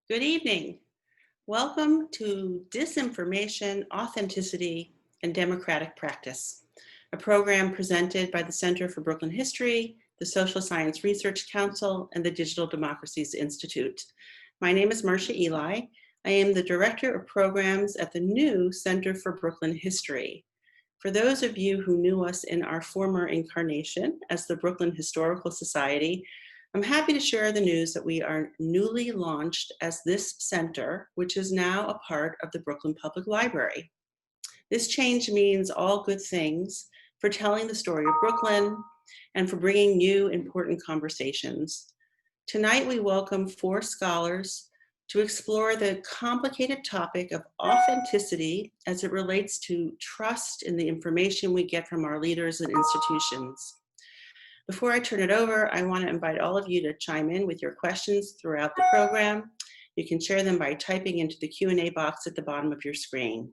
Good evening. Welcome to Disinformation, Authenticity, and Democratic Practice, a program presented by the Center for Brooklyn History, the Social Science Research Council, and the Digital Democracies Institute. My name is Marcia Eli. I am the Director of Programs at the new Center for Brooklyn History. For those of you who knew us in our former incarnation as the Brooklyn Historical Society, I'm happy to share the news that we are newly launched as this center, which is now a part of the Brooklyn Public Library. This change means all good things for telling the story of Brooklyn and for bringing new important conversations. Tonight, we welcome 4 scholars to explore the complicated topic of authenticity as it relates to trust in the information we get from our leaders and institutions. Before I turn it over, I want to invite all of you to chime in with your questions throughout the program. You can share them by typing into the Q&A box at the bottom of your screen.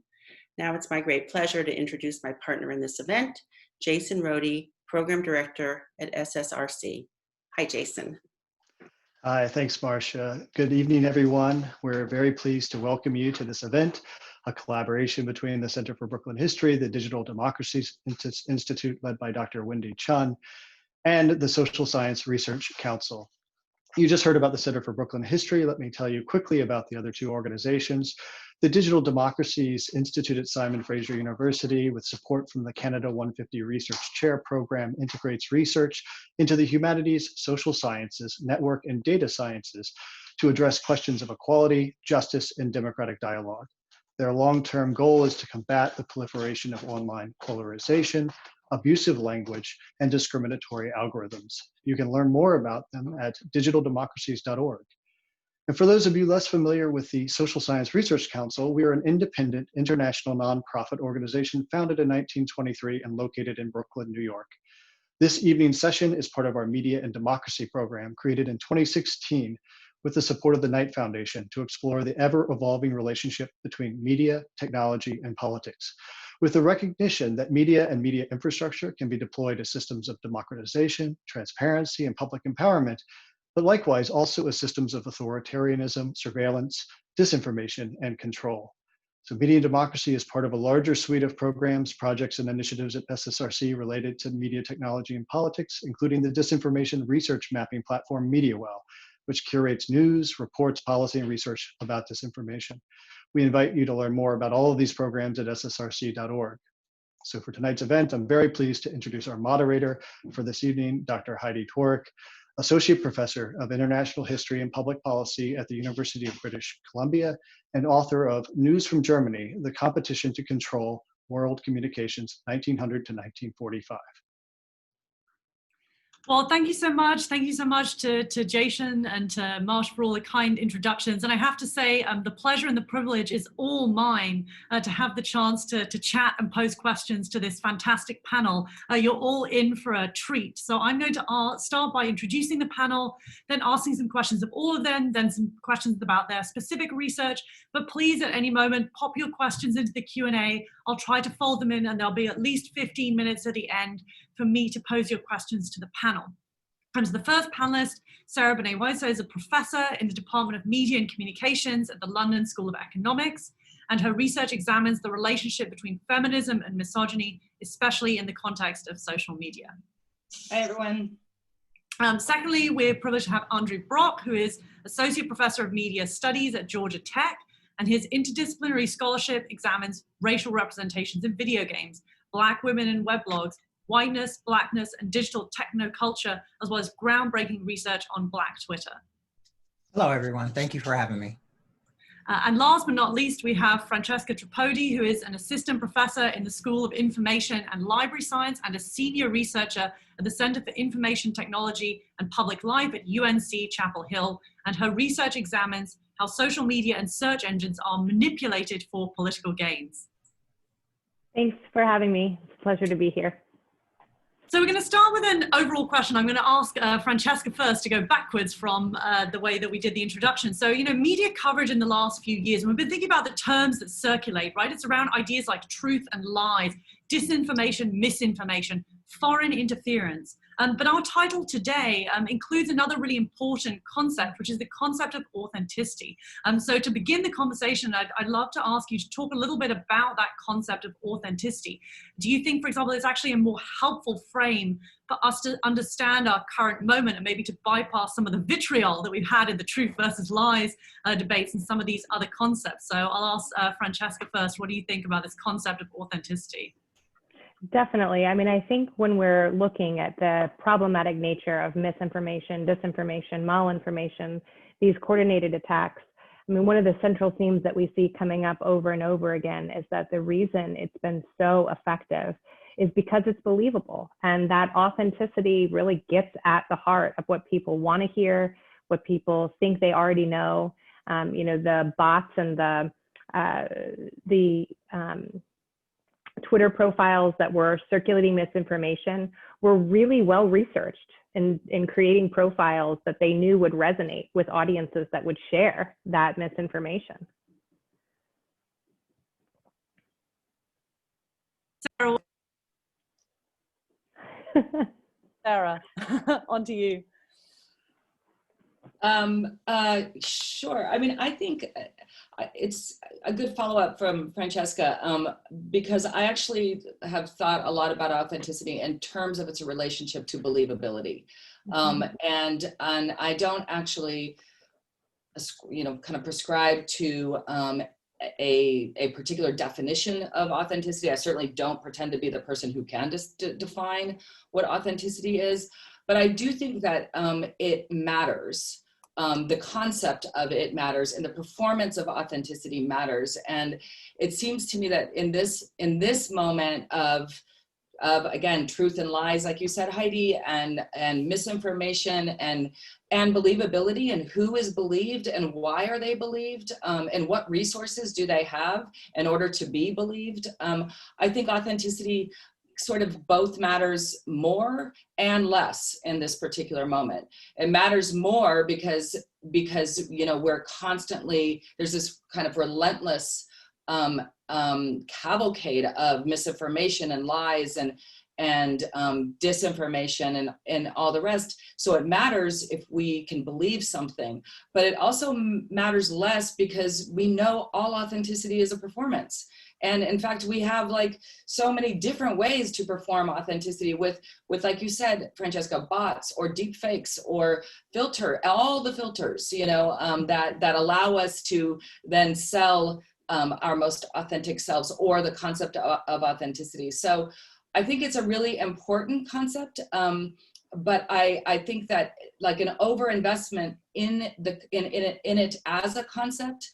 Now it's my great pleasure to introduce my partner in this event, Jason Rhodey, Program Director at Ssrc. Hi, Jason. Hi, thanks, Marcia. Good evening, everyone. We're very pleased to welcome you to this event, a collaboration between the Center for Brooklyn History, the Digital Democracies Institute led by Dr. Wendy Chun, and the Social Science Research Council. You just heard about the Center for Brooklyn History. Let me tell you quickly about the other 2 organizations. The Digital Democracies Institute at Simon Fraser University, with support from the Canada 150 Research Chair Program, integrates research into the humanities, social sciences, network, and data sciences to address questions of equality, justice, and democratic dialogue. Their long-term goal is to combat the proliferation of online polarization, abusive language, and discriminatory algorithms. You can learn more about them at digitaldemocracies.org. And for those of you less familiar with the Social Science Research Council, we are an independent international nonprofit organization founded in 1923 and located in Brooklyn, New York. This evening's session is part of our Media and Democracy program, created in 2016 with the support of the Knight Foundation to explore the ever-evolving relationship between media, technology, and politics, with the recognition that media and media infrastructure can be deployed as systems of democratization, transparency, and public empowerment, but likewise also as systems of authoritarianism, surveillance, disinformation, and control. So Media and Democracy is part of a larger suite of programs, projects, and initiatives at Ssrc related to media technology and politics, including the disinformation research mapping platform MediaWell, which curates news, reports, policy, and research about disinformation. We invite you to learn more about all of these programs at ssrc.org. So for tonight's event, I'm very pleased to introduce our moderator for this evening, Dr. Heidi Tworek, Associate Professor of International History and Public Policy at the University of British Columbia and author of News from Germany, The Competition to Control World Communications, 1900 to 1945. Well, thank you so much. Thank you so much to Jason and to Marsh for all the kind introductions. And I have to say, the pleasure and the privilege is all mine to have the chance to chat and pose questions to this fantastic panel. You're all in for a treat. So I'm going to start by introducing the panel, then asking some questions of all of them, then some questions about their specific research. But please, at any moment, pop your questions into the Q&A. I'll try to fold them in, and there'll be at least 15 minutes at the end for me to pose your questions to the panel. And the first panelist, Sarah Banet-Weiser, is a professor in the Department of Media and Communications at the London School of Economics, and her research examines the relationship between feminism and misogyny, especially in the context of social media. Hi, everyone. Secondly, we're privileged to have Andrew Brock, who is Associate Professor of Media Studies at Georgia Tech, and his interdisciplinary scholarship examines racial representations in video games, Black women in weblogs, whiteness, Blackness, and digital technoculture, as well as groundbreaking research on Black Twitter. Hello, everyone. Thank you for having me. And last but not least, we have Francesca Tripodi, who is an assistant professor in the School of Information and Library Science and a senior researcher at the Center for Information Technology and Public Life at UNC Chapel Hill. And her research examines how social media and search engines are manipulated for political gains. Thanks for having me. It's a pleasure to be here. So we're going to start with an overall question. I'm going to ask Francesca first to go backwards from the way that we did the introduction. So, media coverage in the last few years, and we've been thinking about the terms that circulate, right? It's around ideas like truth and lies, disinformation, misinformation, foreign interference. But our title today includes another really important concept, which is the concept of authenticity. So to begin the conversation, I'd love to ask you to talk a little bit about that concept of authenticity. Do you think, for example, it's actually a more helpful frame for us to understand our current moment and maybe to bypass some of the vitriol that we've had in the truth versus lies debates and some of these other concepts? So I'll ask Francesca first. What do you think about this concept of authenticity? Definitely. I mean, I think when we're looking at the problematic nature of misinformation, disinformation, malinformation, these coordinated attacks, I mean, one of the central themes that we see coming up over and over again is that the reason it's been so effective is because it's believable. And that authenticity really gets at the heart of what people want to hear, what people think they already know. You know, the bots and the Twitter profiles that were circulating misinformation were really well researched in creating profiles that they knew would resonate with audiences that would share that misinformation. Sarah, on to you. Sure. I mean, I think it's a good follow-up from Francesca, because I actually have thought a lot about authenticity in terms of its relationship to believability. And I don't actually, you know, kind of prescribe to a particular definition of authenticity. I certainly don't pretend to be the person who can define what authenticity is, but I do think that it matters. The concept of it matters, and the performance of authenticity matters. And it seems to me that in this moment of again, truth and lies, like you said, Heidi, and misinformation and believability, and who is believed and why are they believed, and what resources do they have in order to be believed. I think authenticity sort of both matters more and less in this particular moment. It matters more because you know, we're constantly, there's this kind of relentless cavalcade of misinformation and lies and disinformation and all the rest. So it matters if we can believe something, but it also matters less because we know all authenticity is a performance. And in fact, we have like so many different ways to perform authenticity with like you said, Francesca, bots or deep fakes or all the filters, you know, that allow us to then sell our most authentic selves, or the concept of authenticity. So I think it's a really important concept, but I think that like an overinvestment in it as a concept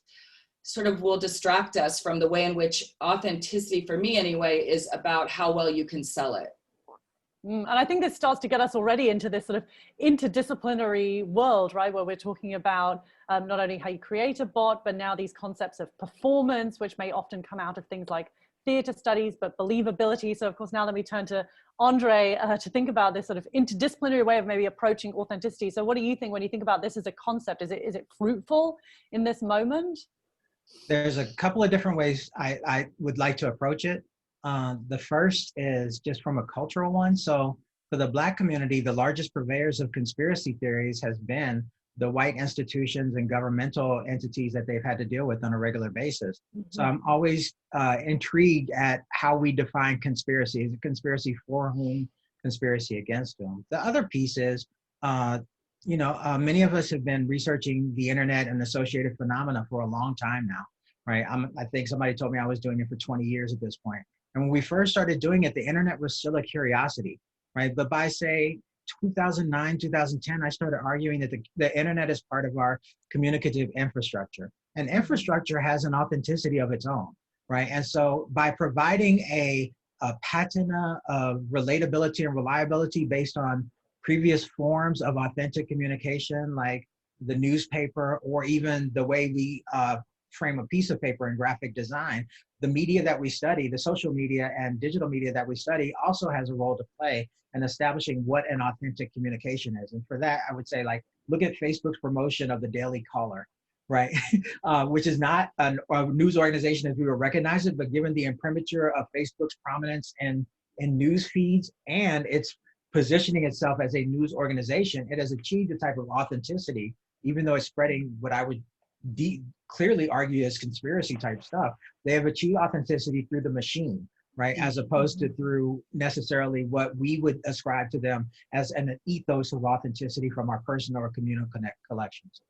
sort of will distract us from the way in which authenticity, for me anyway, is about how well you can sell it. And I think this starts to get us already into this sort of interdisciplinary world, right? Where we're talking about not only how you create a bot, but now these concepts of performance, which may often come out of things like theater studies, but believability. So of course, now let me turn to Andre to think about this sort of interdisciplinary way of maybe approaching authenticity. So what do you think when you think about this as a concept? Is it fruitful in this moment? There's a couple of different ways I would like to approach it. The first is just from a cultural one. So for the Black community, the largest purveyors of conspiracy theories has been the white institutions and governmental entities that they've had to deal with on a regular basis. So I'm always intrigued at how we define conspiracy. Is it conspiracy for whom, conspiracy against whom? The other piece is, you know, many of us have been researching the internet and associated phenomena for a long time now, right? I think somebody told me I was doing it for 20 years at this point. And when we first started doing it, the internet was still a curiosity, right? But by say 2009, 2010, I started arguing that the internet is part of our communicative infrastructure. And infrastructure has an authenticity of its own, right? And so by providing a patina of relatability and reliability based on previous forms of authentic communication, like the newspaper, or even the way we frame a piece of paper in graphic design, the media that we study, the social media and digital media that we study also has a role to play in establishing what an authentic communication is. And for that, I would say, like, look at Facebook's promotion of the Daily Caller, right? Which is not a news organization as we would recognize it, but given the imprimatur of Facebook's prominence in news feeds and its positioning itself as a news organization, it has achieved a type of authenticity, even though it's spreading what I would clearly argue as conspiracy type stuff. They have achieved authenticity through the machine, right? As opposed to through necessarily what we would ascribe to them as an ethos of authenticity from our personal or communal collections.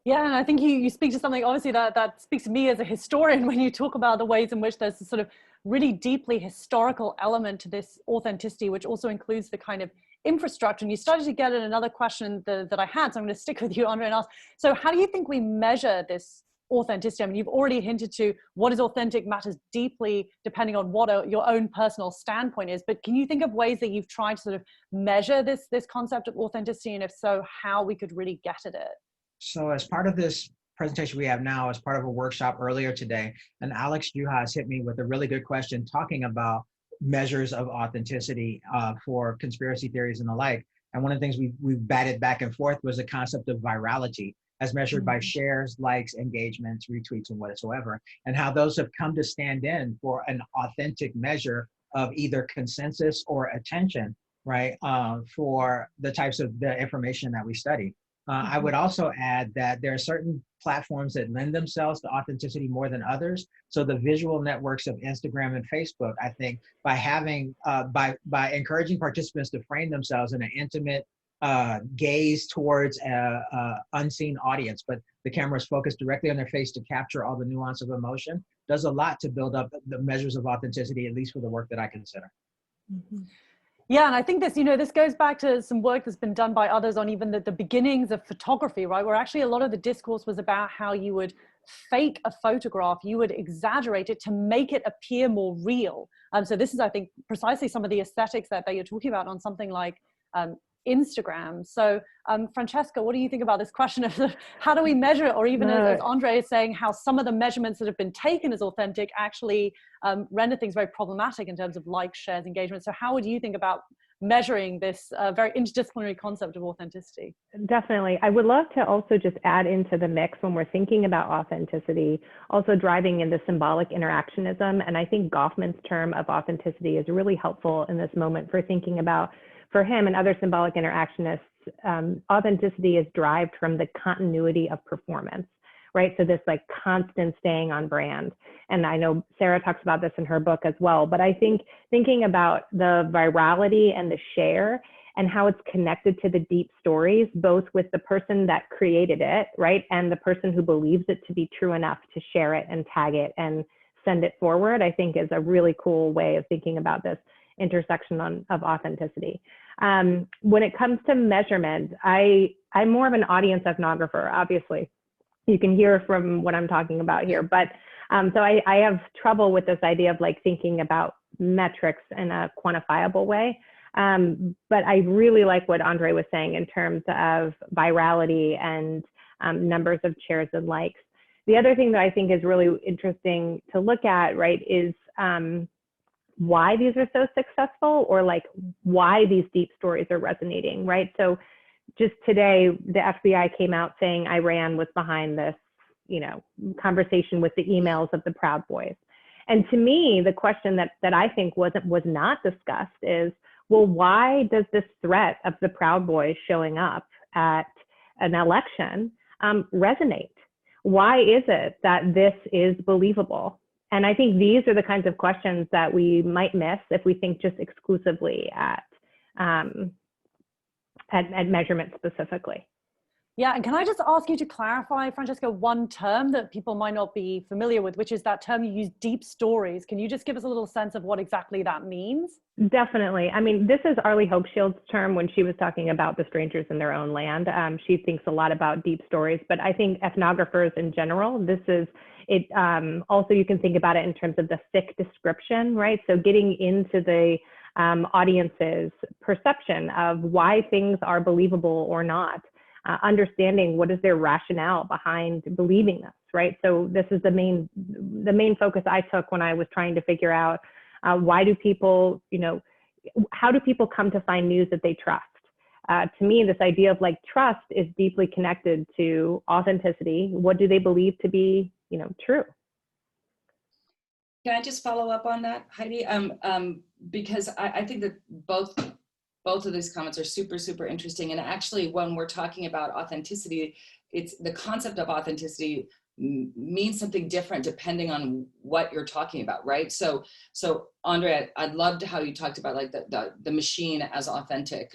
Yeah, and I think you speak to something obviously that speaks to me as a historian when you talk about the ways in which there's a sort of really deeply historical element to this authenticity, which also includes the kind of infrastructure. And you started to get at another question that I had, so I'm going to stick with you, Andre, and ask, so how do you think we measure this authenticity? I mean, you've already hinted to what is authentic matters deeply depending on what your own personal standpoint is, but can you think of ways that you've tried to sort of measure this concept of authenticity, and if so, how we could really get at it? So as part of this presentation we have now, as part of a workshop earlier today, and Alex Juhasz hit me with a really good question talking about measures of authenticity for conspiracy theories and the like. And one of the things we batted back and forth was the concept of virality as measured by shares, likes, engagements, retweets, and whatsoever, and how those have come to stand in for an authentic measure of either consensus or attention, right, for the types of the information that we study. I would also add that there are certain platforms that lend themselves to authenticity more than others. So the visual networks of Instagram and Facebook, I think, by having by encouraging participants to frame themselves in an intimate gaze towards a unseen audience, but the camera is focused directly on their face to capture all the nuance of emotion, does a lot to build up the measures of authenticity, at least for the work that I consider. Mm-hmm. Yeah, and I think this, this goes back to some work that's been done by others on even the beginnings of photography, right? Where actually a lot of the discourse was about how you would fake a photograph, you would exaggerate it to make it appear more real. So this is, I think, precisely some of the aesthetics that you're talking about on something like Instagram. So Francesca, what do you think about this question of how do we measure it? Or even as Andre is saying, how some of the measurements that have been taken as authentic actually render things very problematic in terms of likes, shares, engagement. So how would you think about measuring this very interdisciplinary concept of authenticity? Definitely. I would love to also just add into the mix when we're thinking about authenticity, also driving into symbolic interactionism. And I think Goffman's term of authenticity is really helpful in this moment for thinking about, for him and other symbolic interactionists, authenticity is derived from the continuity of performance, right? So this like constant staying on brand. And I know Sarah talks about this in her book as well, but I think thinking about the virality and the share and how it's connected to the deep stories, both with the person that created it, right? And the person who believes it to be true enough to share it and tag it and send it forward, I think is a really cool way of thinking about this intersection of authenticity. When it comes to measurement, I'm more of an audience ethnographer, obviously. You can hear from what I'm talking about here, but so I have trouble with this idea of like thinking about metrics in a quantifiable way. But I really like what Andre was saying in terms of virality and numbers of shares and likes. The other thing that I think is really interesting to look at, right, is why these are so successful, or like why these deep stories are resonating, right? So just today, the FBI came out saying Iran was behind this, conversation with the emails of the Proud Boys. And to me, the question that I think was not discussed is, well, why does this threat of the Proud Boys showing up at an election resonate? Why is it that this is believable? And I think these are the kinds of questions that we might miss if we think just exclusively at measurement specifically. Yeah, and can I just ask you to clarify, Francesca, one term that people might not be familiar with, which is that term you use, deep stories. Can you just give us a little sense of what exactly that means? Definitely. I mean, this is Arlie Hochschild's term when she was talking about the strangers in their own land. She thinks a lot about deep stories, but I think ethnographers in general, this is it. Also, you can think about it in terms of the thick description, right? So getting into the audience's perception of why things are believable or not. Understanding what is their rationale behind believing this, right? So this is the main focus I took when I was trying to figure out why do people, how do people come to find news that they trust? To me, this idea of like trust is deeply connected to authenticity. What do they believe to be, true? Can I just follow up on that, Heidi? Because I think that both both of these comments are super, super interesting. And actually, when we're talking about authenticity, it's the concept of authenticity means something different depending on what you're talking about, right? So Andre, I loved how you talked about like the machine as authentic,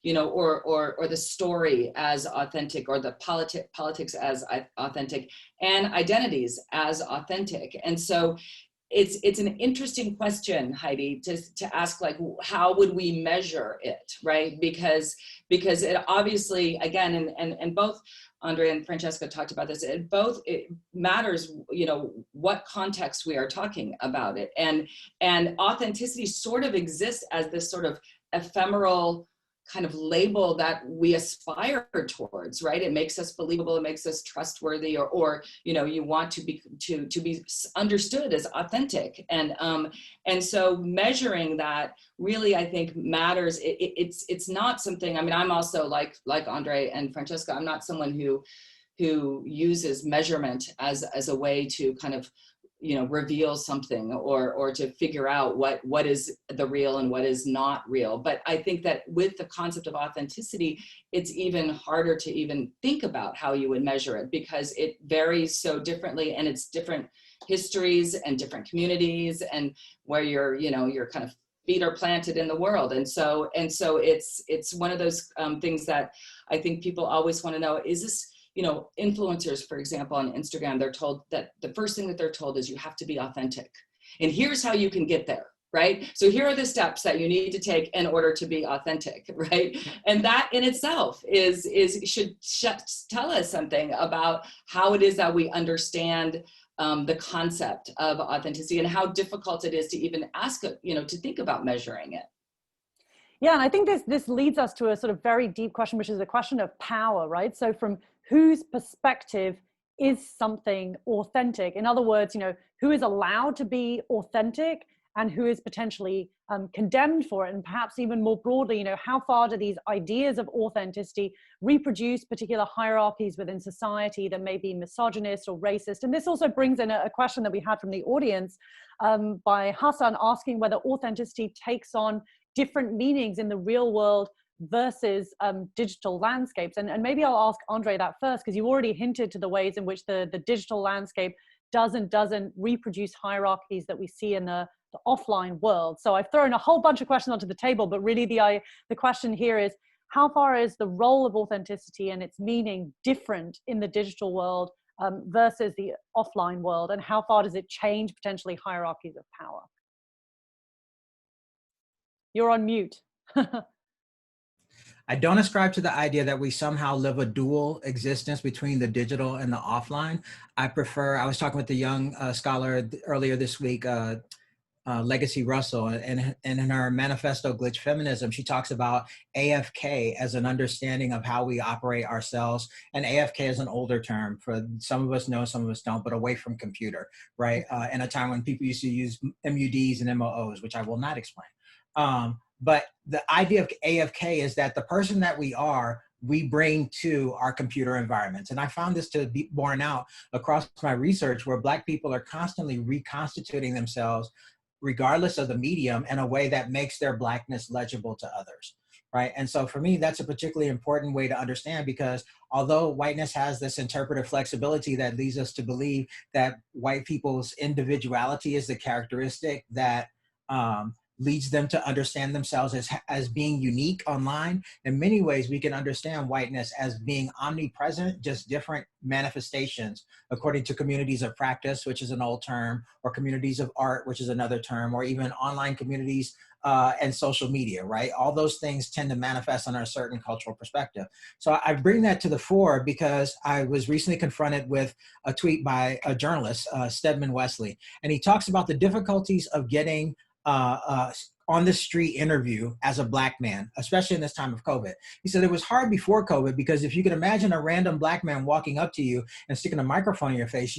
you know, or the story as authentic, or the politics as authentic, and identities as authentic. And so it's an interesting question, Heidi, to ask, like, how would we measure it, right? Because it obviously, again, and both Andre and Francesca talked about this, it matters, you know, what context we are talking about it. And authenticity sort of exists as this sort of ephemeral kind of label that we aspire towards, right? It makes us believable, it makes us trustworthy, or you know, you want to be understood as authentic. And so measuring that really, I think, matters. It's not something, I mean, I'm also like Andre and Francesca, I'm not someone who uses measurement as a way to kind of, you know, reveal something or to figure out what is the real and what is not real. But I think that with the concept of authenticity, it's even harder to even think about how you would measure it, because it varies so differently, and it's different histories and different communities, and where your kind of feet are planted in the world. And so it's one of those things that I think people always want to know, is this, you know, influencers, for example, on Instagram, they're told that the first thing that they're told is you have to be authentic. And here's how you can get there, right? So here are the steps that you need to take in order to be authentic, right? And that in itself should tell us something about how it is that we understand the concept of authenticity, and how difficult it is to even ask, you know, to think about measuring it. Yeah, and I think this leads us to a sort of very deep question, which is the question of power, right? So from whose perspective is something authentic? In other words, you know, who is allowed to be authentic and who is potentially condemned for it? And perhaps even more broadly, you know, how far do these ideas of authenticity reproduce particular hierarchies within society that may be misogynist or racist? And this also brings in a question that we had from the audience by Hassan, asking whether authenticity takes on different meanings in the real world versus digital landscapes. And maybe I'll ask Andre that first, because you already hinted to the ways in which the digital landscape doesn't reproduce hierarchies that we see in the offline world. So I've thrown a whole bunch of questions onto the table, but really the question here is, how far is the role of authenticity and its meaning different in the digital world versus the offline world? And how far does it change potentially hierarchies of power? You're on mute. I don't ascribe to the idea that we somehow live a dual existence between the digital and the offline. I was talking with a young scholar earlier this week, Legacy Russell, and in her manifesto, Glitch Feminism, she talks about AFK as an understanding of how we operate ourselves. And AFK is an older term, for some of us know, some of us don't, but away from computer, right? In a time when people used to use MUDs and MOOs, which I will not explain. But the idea of AFK is that the person that we bring to our computer environments. And I found this to be borne out across my research, where Black people are constantly reconstituting themselves regardless of the medium in a way that makes their Blackness legible to others, right? And so for me, that's a particularly important way to understand, because although whiteness has this interpretive flexibility that leads us to believe that white people's individuality is the characteristic that leads them to understand themselves as being unique online, in many ways we can understand whiteness as being omnipresent, just different manifestations according to communities of practice, which is an old term, or communities of art, which is another term, or even online communities and social media, right? All those things tend to manifest on a certain cultural perspective. So I bring that to the fore because I was recently confronted with a tweet by a journalist, Stedman Wesley, and he talks about the difficulties of getting on the street interview as a Black man, especially in this time of COVID. He said it was hard before COVID, because if you could imagine a random Black man walking up to you and sticking a microphone in your face,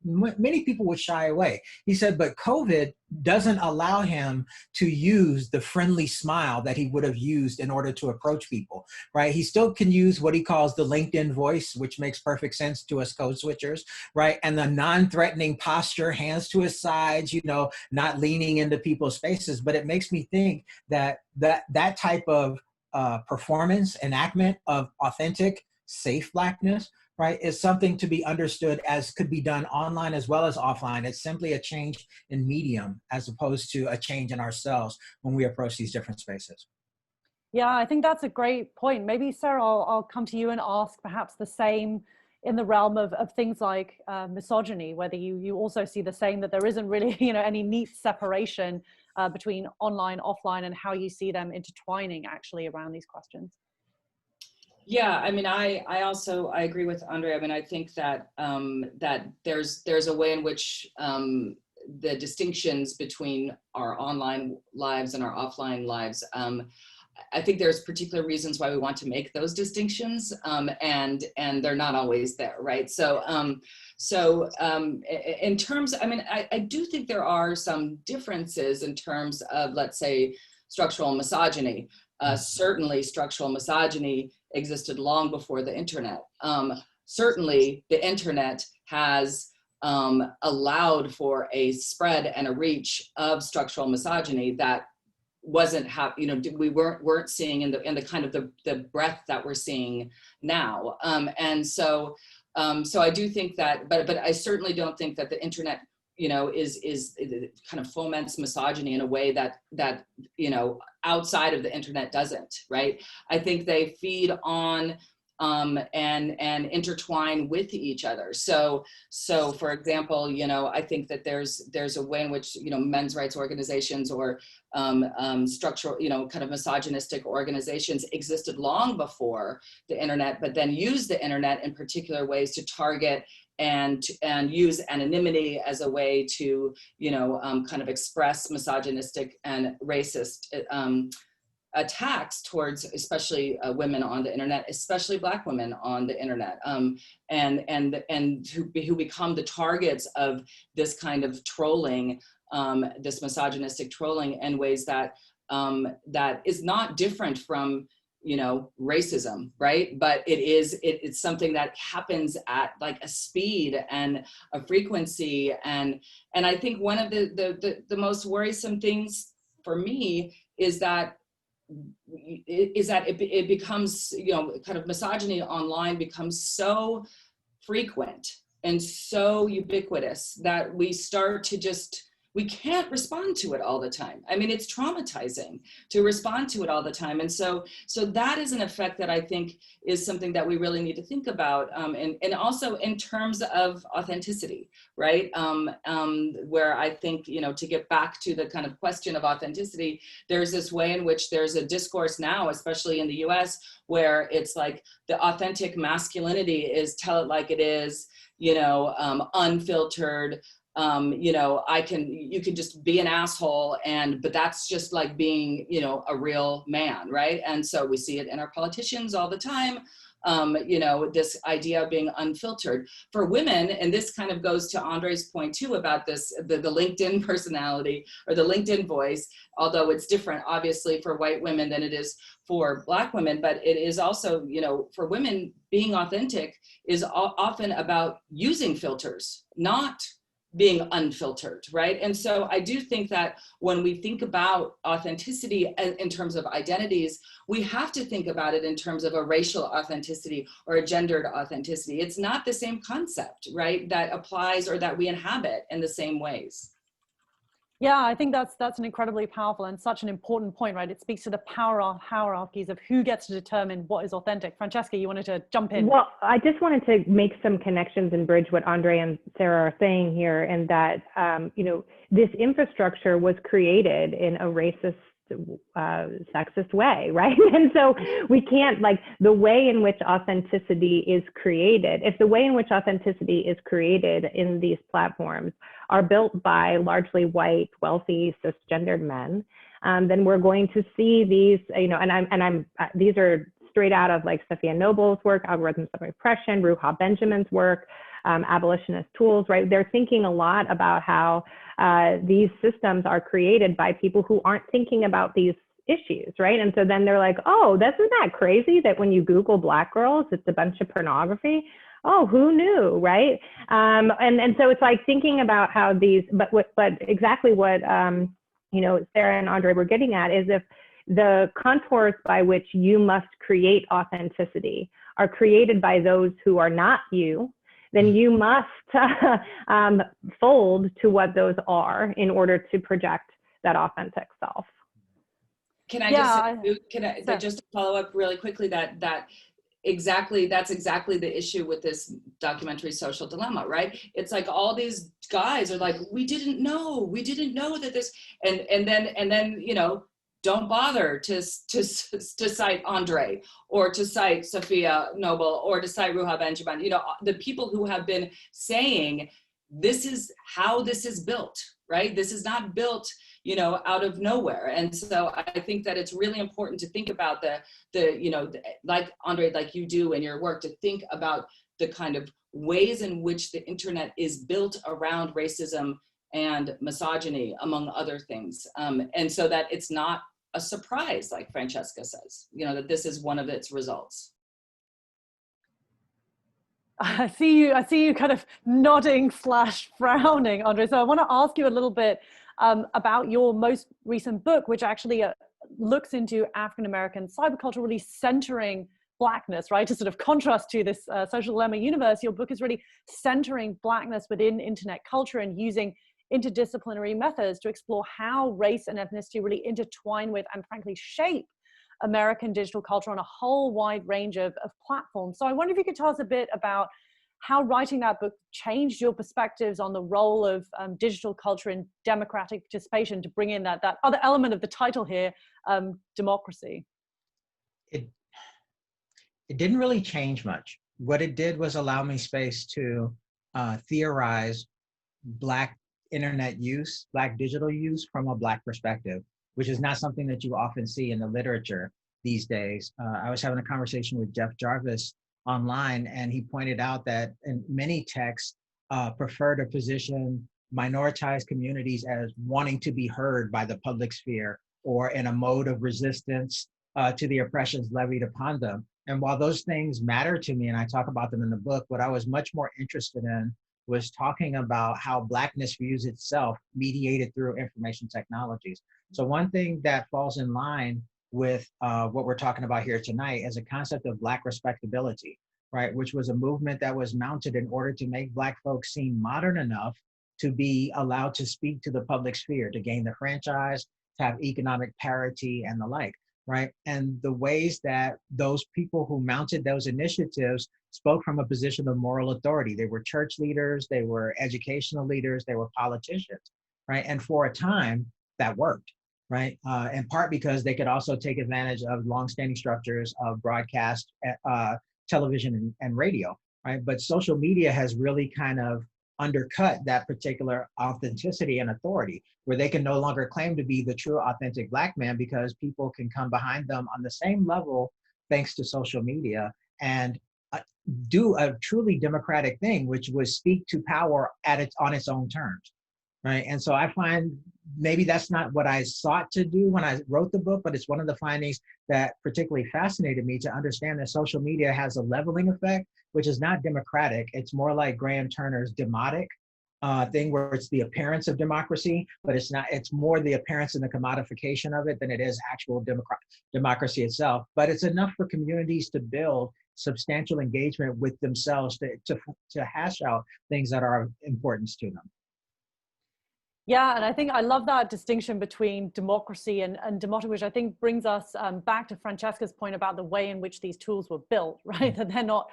many people would shy away. He said, but COVID doesn't allow him to use the friendly smile that he would have used in order to approach people, right? He still can use what he calls the LinkedIn voice, which makes perfect sense to us code switchers, right? And the non-threatening posture, hands to his sides, you know, not leaning into people's faces, but it makes makes me think that that type of performance, enactment of authentic, safe Blackness, right, is something to be understood as could be done online as well as offline. It's simply a change in medium as opposed to a change in ourselves when we approach these different spaces. Yeah, I think that's a great point. Maybe, Sarah, I'll come to you and ask perhaps the same in the realm of things like misogyny, whether you also see the same, that there isn't really, any neat separation between online, offline, and how you see them intertwining actually around these questions. Yeah, I mean, I agree with Andre. I mean, I think that that there's a way in which the distinctions between our online lives and our offline lives, I think there's particular reasons why we want to make those distinctions, and they're not always there, right? So in terms, I mean, I do think there are some differences in terms of, let's say, structural misogyny. Certainly, structural misogyny existed long before the internet. Certainly, the internet has allowed for a spread and a reach of structural misogyny that wasn't we weren't seeing in the kind of the breadth that we're seeing now. And so I do think that, but I certainly don't think that the internet is kind of foments misogyny in a way that outside of the internet doesn't, right? I think they feed on and intertwine with each other. So for example, I think that there's a way in which men's rights organizations or structural, kind of misogynistic organizations existed long before the internet, but then use the internet in particular ways to target and use anonymity as a way to kind of express misogynistic and racist attacks towards especially women on the internet, especially Black women on the internet, and who become the targets of this kind of trolling, this misogynistic trolling in ways that that is not different from racism, right? But it's something that happens at like a speed and a frequency, and I think one of the most worrisome things for me is that it becomes, kind of misogyny online becomes so frequent and so ubiquitous that we start to we can't respond to it all the time. I mean, it's traumatizing to respond to it all the time. And so that is an effect that I think is something that we really need to think about. And also in terms of authenticity, right? Where I think, to get back to the kind of question of authenticity, there's this way in which there's a discourse now, especially in the US, where it's like the authentic masculinity is tell it like it is, unfiltered, you can just be an asshole, but that's just like being, a real man, right? And so we see it in our politicians all the time, this idea of being unfiltered. For women, and this kind of goes to Andre's point too about this, the LinkedIn personality or the LinkedIn voice, although it's different obviously for white women than it is for Black women, but it is also, for women, being authentic is often about using filters, not being unfiltered, right? And so I do think that when we think about authenticity in terms of identities, we have to think about it in terms of a racial authenticity or a gendered authenticity. It's not the same concept, right? That applies or that we inhabit in the same ways. Yeah, I think that's an incredibly powerful and such an important point, right? It speaks to the power hierarchies of who gets to determine what is authentic. Francesca, you wanted to jump in. Well, I just wanted to make some connections and bridge what Andre and Sarah are saying here, and that, this infrastructure was created in a racist, sexist way, right? And so we can't, the way in which authenticity is created, if the way in which authenticity is created in these platforms are built by largely white, wealthy, cisgendered men, then we're going to see these, these are straight out of Safiya Noble's work, Algorithms of Repression, Ruha Benjamin's work, Abolitionist Tools, right? They're thinking a lot about how these systems are created by people who aren't thinking about these issues, right? And so then they're like, oh, isn't that crazy that when you Google Black girls, it's a bunch of pornography? Oh, who knew, right? And so it's like thinking about how these, but exactly what Sarah and Andre were getting at, is if the contours by which you must create authenticity are created by those who are not you, then you must fold to what those are in order to project that authentic self. Can I just follow up really quickly that's exactly the issue with this documentary Social Dilemma, right? It's like all these guys are like, we didn't know that this, and then don't bother to cite Andre, or to cite Sophia Noble, or to cite Ruha Benjamin, the people who have been saying, this is how this is built, right? This is not built out of nowhere. And so I think that it's really important to think about like Andre, like you do in your work, to think about the kind of ways in which the internet is built around racism and misogyny, among other things. And so that it's not a surprise, like Francesca says, that this is one of its results. I see you kind of nodding / frowning, Andre. So I want to ask you a little bit about your most recent book, which actually looks into African-American cyberculture, really centering Blackness, right? To sort of contrast to this Social Dilemma universe, your book is really centering Blackness within internet culture and using interdisciplinary methods to explore how race and ethnicity really intertwine with and frankly shape American digital culture on a whole wide range of platforms. So I wonder if you could tell us a bit about how writing that book changed your perspectives on the role of digital culture in democratic participation, to bring in that other element of the title here, democracy. It didn't really change much. What it did was allow me space to theorize Black internet use, Black digital use from a Black perspective, which is not something that you often see in the literature these days. I was having a conversation with Jeff Jarvis online, and he pointed out that in many texts prefer to position minoritized communities as wanting to be heard by the public sphere, or in a mode of resistance to the oppressions levied upon them. And while those things matter to me, and I talk about them in the book, what I was much more interested in was talking about how Blackness views itself mediated through information technologies. So one thing that falls in line with what we're talking about here tonight is a concept of Black respectability, right? Which was a movement that was mounted in order to make Black folks seem modern enough to be allowed to speak to the public sphere, to gain the franchise, to have economic parity and the like, right? And the ways that those people who mounted those initiatives spoke from a position of moral authority. They were church leaders, they were educational leaders, they were politicians, right? And for a time, that worked, right? In part because they could also take advantage of longstanding structures of broadcast, television and radio, right? But social media has really kind of undercut that particular authenticity and authority, where they can no longer claim to be the true authentic Black man because people can come behind them on the same level thanks to social media and do a truly democratic thing, which was speak to power on its own terms, right? And so I find maybe that's not what I sought to do when I wrote the book, but it's one of the findings that particularly fascinated me, to understand that social media has a leveling effect, which is not democratic. It's more like Graham Turner's demotic thing, where it's the appearance of democracy, but it's not. It's more the appearance and the commodification of it than it is actual democracy itself. But it's enough for communities to build substantial engagement with themselves to hash out things that are of importance to them. Yeah, and I think I love that distinction between democracy and demotic, which I think brings us back to Francesca's point about the way in which these tools were built, right? That they're not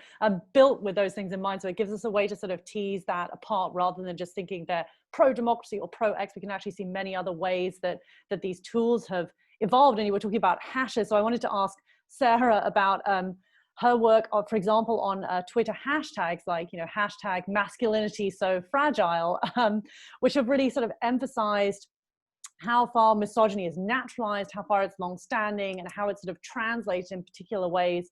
built with those things in mind. So it gives us a way to sort of tease that apart, rather than just thinking they're pro-democracy or pro-X. We can actually see many other ways that these tools have evolved. And you were talking about hashes. So I wanted to ask Sarah about her work, for example, on Twitter hashtags like, hashtag masculinity so fragile, which have really sort of emphasized how far misogyny is naturalized, how far it's long-standing, and how it's sort of translated in particular ways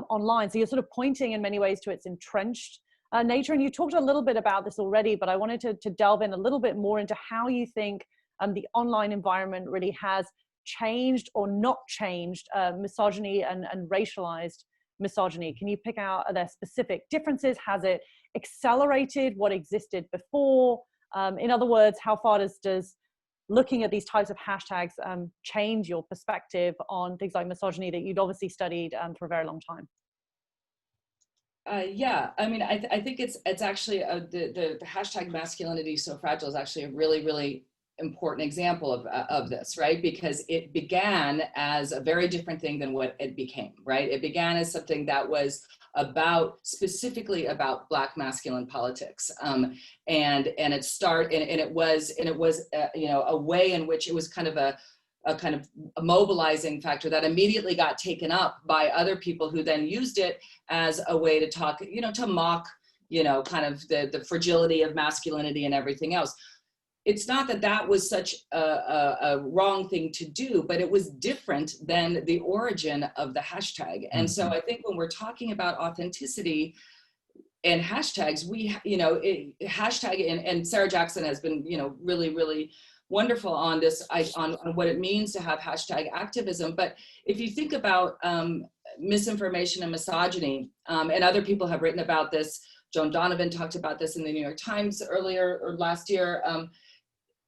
online. So you're sort of pointing in many ways to its entrenched nature. And you talked a little bit about this already, but I wanted to delve in a little bit more into how you think the online environment really has changed or not changed misogyny and racialized misogyny. Can you pick out, are there specific differences? Has it accelerated what existed before? In other words, how far does looking at these types of hashtags change your perspective on things like misogyny that you'd obviously studied for a very long time? Yeah, I mean, I think it's actually the hashtag masculinity so fragile is actually a really, really important example of this, right? Because it began as a very different thing than what it became, right? It began as something that was specifically about Black masculine politics, and it was you know, a way in which it was kind of a mobilizing factor that immediately got taken up by other people who then used it as a way to talk, you know, to mock, you know, kind of the fragility of masculinity and everything else. It's not that that was such a wrong thing to do, but it was different than the origin of the hashtag. And so I think when we're talking about authenticity and hashtags, hashtag, and Sarah Jackson has been, you know, really, really wonderful on this, on what it means to have hashtag activism. But if you think about misinformation and misogyny, and other people have written about this, Joan Donovan talked about this in the New York Times earlier or last year.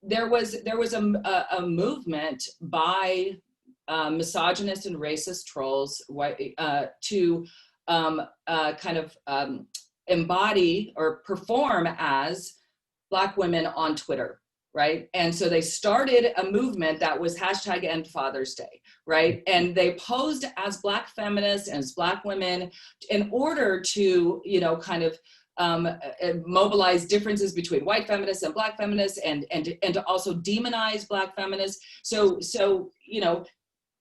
There was a movement by misogynist and racist trolls to kind of embody or perform as Black women on Twitter, right? And so they started a movement that was hashtag End Father's Day, right? And they posed as Black feminists and as Black women in order to, you know, kind of mobilize differences between white feminists and Black feminists, and to also demonize Black feminists. So you know,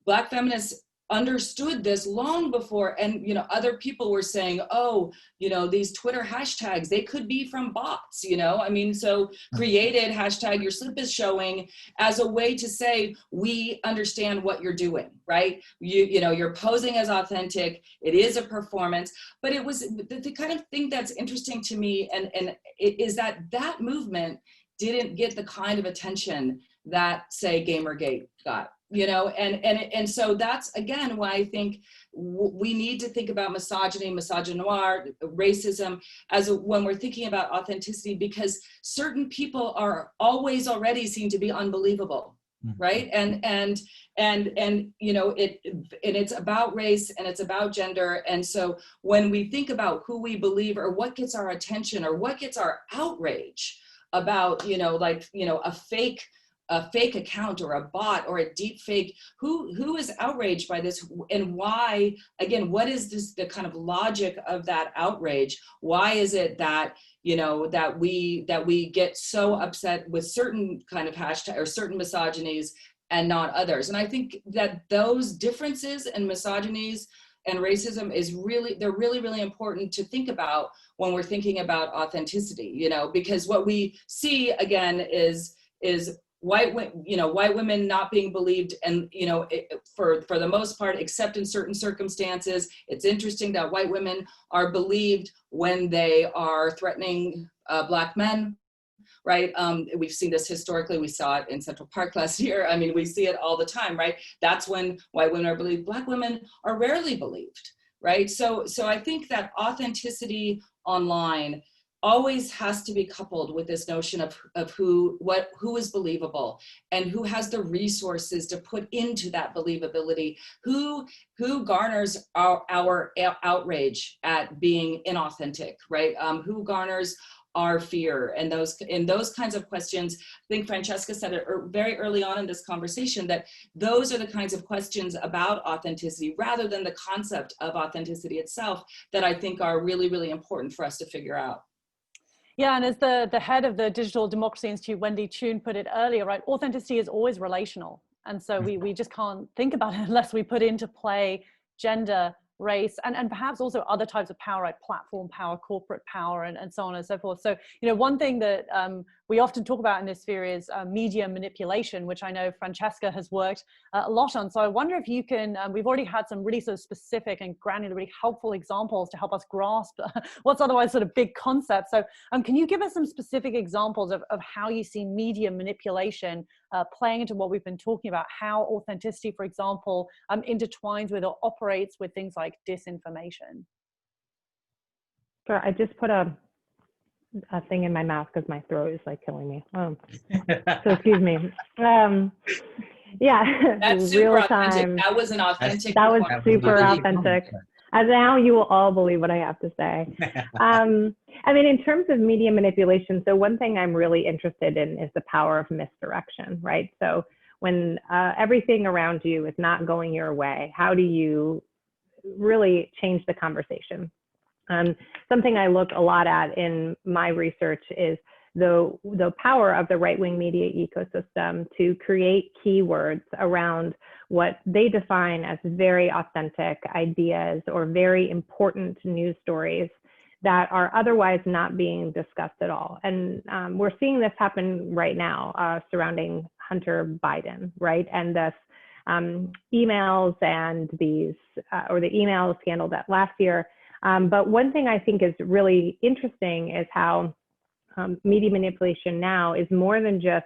Black feminists understood this long before, and you know, other people were saying, oh, you know, these Twitter hashtags, they could be from bots, you know, I mean, so created hashtag your slip is showing as a way to say, we understand what you're doing, right? You know, you're posing as authentic, it is a performance. But it was the kind of thing that's interesting to me, and it is that movement didn't get the kind of attention that, say, Gamergate got, you know, and so that's again why I think we need to think about misogyny, misogynoir, racism when we're thinking about authenticity, because certain people are always already seen to be unbelievable, right? And you know, it's about race and it's about gender. And so when we think about who we believe or what gets our attention or what gets our outrage about, you know, like, you know, a fake account or a bot or a deep fake, who is outraged by this, and why? Again, what is this, the kind of logic of that outrage? Why is it that, you know, that we get so upset with certain kind of hashtag or certain misogynies and not others? And I think that those differences in misogynies and racism they're really, really important to think about when we're thinking about authenticity, you know, because what we see again is white women not being believed, and you know, for the most part, except in certain circumstances. It's interesting that white women are believed when they are threatening Black men, right? We've seen this historically. We saw it in Central Park last year. I mean, we see it all the time, right? That's when white women are believed. Black women are rarely believed, right? So I think that authenticity online always has to be coupled with this notion of who is believable and who has the resources to put into that believability, who garners our outrage at being inauthentic, right? Who garners our fear, and those kinds of questions. I think Francesca said it very early on in this conversation, that those are the kinds of questions about authenticity rather than the concept of authenticity itself that I think are really, really important for us to figure out. Yeah, and as the head of the Digital Democracy Institute, Wendy Chun, put it earlier, right, authenticity is always relational. And so we just can't think about it unless we put into play gender, race, and perhaps also other types of power, like platform power, corporate power, and so on and so forth. So, you know, one thing that we often talk about in this sphere is media manipulation, which I know Francesca has worked a lot on. So I wonder if you can, we've already had some really sort of specific and granular, really helpful examples to help us grasp what's otherwise sort of big concepts. So can you give us some specific examples of how you see media manipulation playing into what we've been talking about, how authenticity, for example, intertwines with or operates with things like disinformation? Sure, I just put a a thing in my mouth because my throat is like killing me. So excuse me. Yeah, That's super real authentic. time. That was an authentic. That was That was super my authentic. As now you will all believe what I have to say. I mean, in terms of media manipulation, so one thing I'm really interested in is the power of misdirection, right? So when everything around you is not going your way, how do you really change the conversation? Something I look a lot at in my research is the power of the right-wing media ecosystem to create keywords around what they define as very authentic ideas or very important news stories that are otherwise not being discussed at all. And we're seeing this happen right now surrounding Hunter Biden, right? And this emails and these, or the email scandal that last year. But one thing I think is really interesting is how media manipulation now is more than just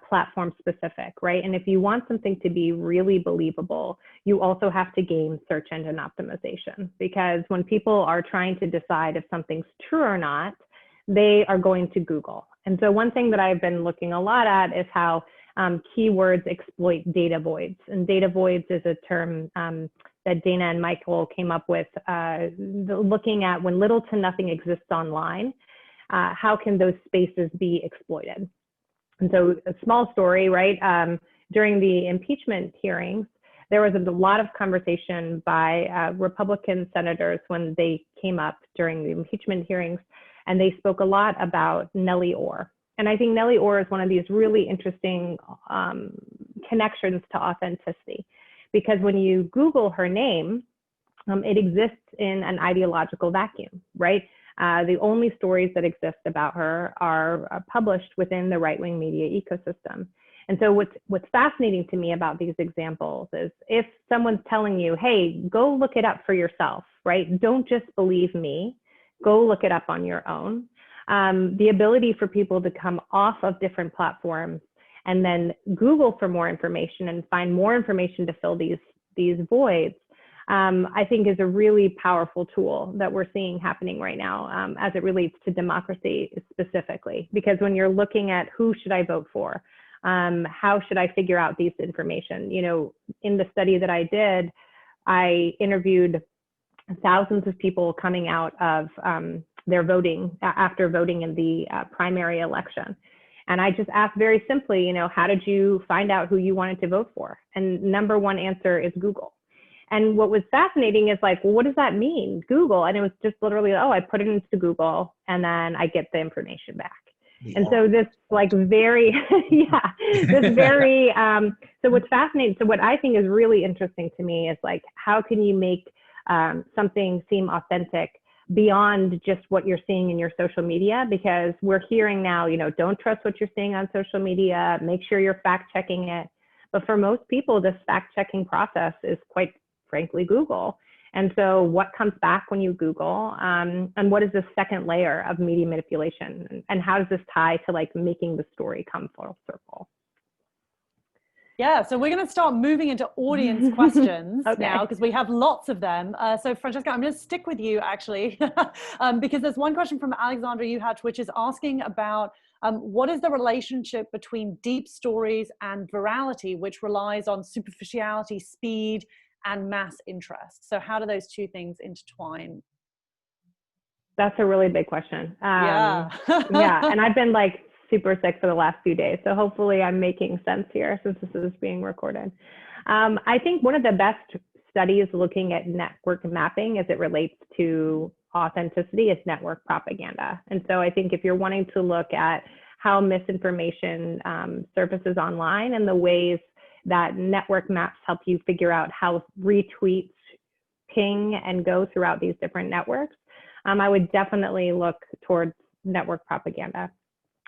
platform specific, right? And if you want something to be really believable, you also have to gain search engine optimization, because when people are trying to decide if something's true or not, they are going to Google. And so one thing that I've been looking a lot at is how keywords exploit data voids. And data voids is a term that Dana and Michael came up with, looking at when little to nothing exists online, how can those spaces be exploited? And so a small story, right? During the impeachment hearings, there was a lot of conversation by Republican senators when they came up during the impeachment hearings, and they spoke a lot about Nellie Ohr. And I think Nellie Ohr is one of these really interesting connections to authenticity, because when you Google her name, it exists in an ideological vacuum, right? The only stories that exist about her are published within the right-wing media ecosystem. And so what's fascinating to me about these examples is if someone's telling you, hey, go look it up for yourself, right? Don't just believe me, go look it up on your own. The ability for people to come off of different platforms and then Google for more information and find more information to fill these voids, I think is a really powerful tool that we're seeing happening right now as it relates to democracy specifically. Because when you're looking at who should I vote for, how should I figure out these information? You know, in the study that I did, I interviewed thousands of people coming out of their voting, after voting in the primary election. And I just asked very simply, you know, how did you find out who you wanted to vote for? And number one answer is Google. And what was fascinating is like, well, what does that mean, Google? And it was just literally, oh, I put it into Google and then I get the information back. Yeah. And so this like very, yeah, this very, so what's fascinating, so what I think is really interesting to me is like, how can you make something seem authentic beyond just what you're seeing in your social media? Because we're hearing now, you know, don't trust what you're seeing on social media, make sure you're fact checking it. But for most people, this fact checking process is quite frankly Google. And so what comes back when you Google, and what is the second layer of media manipulation? And how does this tie to like making the story come full circle? Yeah, so we're going to start moving into audience questions okay. now, because we have lots of them. So Francesca, I'm going to stick with you actually, because there's one question from Alexandra Uhatch, which is asking about what is the relationship between deep stories and virality, which relies on superficiality, speed, and mass interest. So how do those two things intertwine? That's a really big question. Yeah. Yeah, and I've been like super sick for the last few days, so hopefully I'm making sense here since this is being recorded. I think one of the best studies looking at network mapping as it relates to authenticity is network propaganda. And so I think if you're wanting to look at how misinformation surfaces online and the ways that network maps help you figure out how retweets ping and go throughout these different networks, I would definitely look towards network propaganda.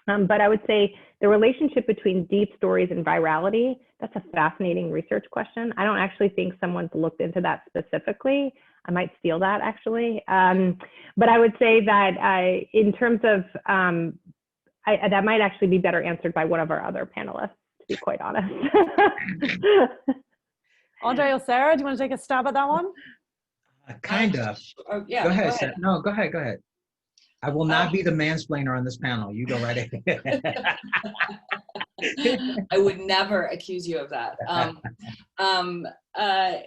But I would say the relationship between deep stories and virality, that's a fascinating research question. I don't actually think someone's looked into that specifically. I might steal that actually. But I would say that in terms of, that might actually be better answered by one of our other panelists, to be quite honest. Andre or Sarah, do you want to take a stab at that one? Kind of. Yeah, go ahead, Sarah. No, go ahead. I will not be the mansplainer on this panel. You go right ahead. I would never accuse you of that.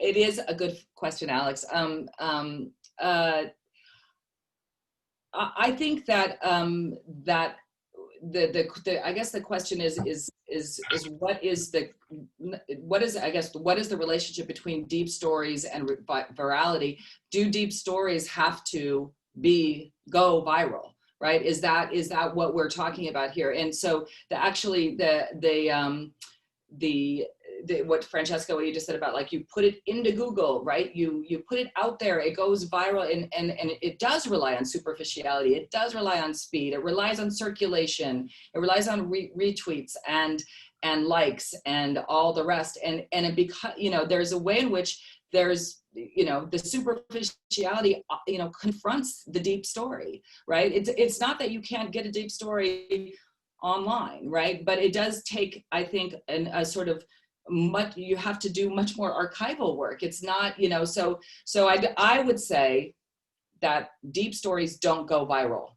It is a good question, Alex. I think that I guess the question is what is the relationship between deep stories and virality? Do deep stories have to go viral? Right? Is that what we're talking about here? And so what Francesca, what you just said about, like, you put it into Google, right? You put it out there, it goes viral, and it does rely on superficiality. It does rely on speed. It relies on circulation. It relies on retweets and likes and all the rest. And it there's a way in which there's, the superficiality, confronts the deep story, right? It's not that you can't get a deep story online, right? But it does take, I think, a sort of you have to do much more archival work. It's not, so I would say that deep stories don't go viral.